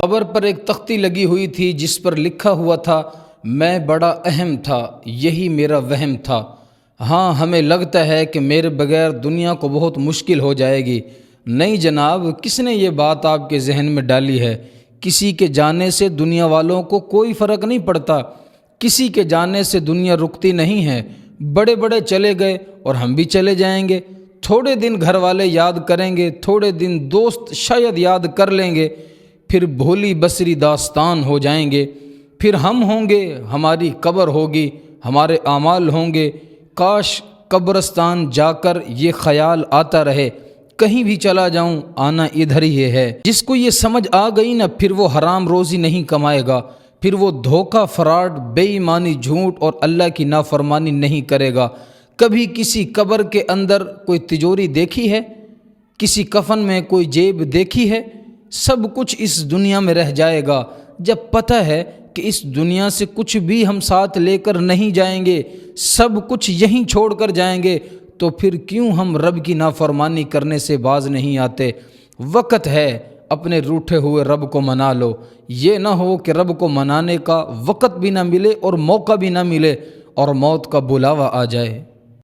قبر پر ایک تختی لگی ہوئی تھی جس پر لکھا ہوا تھا، میں بڑا اہم تھا، یہی میرا وہم تھا۔ ہاں، ہمیں لگتا ہے کہ میرے بغیر دنیا کو بہت مشکل ہو جائے گی۔ نہیں جناب، کس نے یہ بات آپ کے ذہن میں ڈالی ہے؟ کسی کے جانے سے دنیا والوں کو کوئی فرق نہیں پڑتا، کسی کے جانے سے دنیا رکتی نہیں ہے۔ بڑے بڑے چلے گئے اور ہم بھی چلے جائیں گے۔ تھوڑے دن گھر والے یاد کریں گے، تھوڑے دن دوست شاید یاد کر لیں گے، پھر بھولی بسری داستان ہو جائیں گے۔ پھر ہم ہوں گے، ہماری قبر ہوگی، ہمارے اعمال ہوں گے۔ کاش قبرستان جا کر یہ خیال آتا رہے، کہیں بھی چلا جاؤں آنا ادھر ہی ہے۔ جس کو یہ سمجھ آ گئی نا، پھر وہ حرام روزی نہیں کمائے گا، پھر وہ دھوکہ، فراڈ، بے ایمانی، جھوٹ اور اللہ کی نافرمانی نہیں کرے گا۔ کبھی کسی قبر کے اندر کوئی تجوری دیکھی ہے؟ کسی کفن میں کوئی جیب دیکھی ہے؟ سب کچھ اس دنیا میں رہ جائے گا۔ جب پتہ ہے کہ اس دنیا سے کچھ بھی ہم ساتھ لے کر نہیں جائیں گے، سب کچھ یہیں چھوڑ کر جائیں گے، تو پھر کیوں ہم رب کی نافرمانی کرنے سے باز نہیں آتے؟ وقت ہے، اپنے روٹھے ہوئے رب کو منا لو۔ یہ نہ ہو کہ رب کو منانے کا وقت بھی نہ ملے اور موقع بھی نہ ملے اور موت کا بلاوا آ جائے۔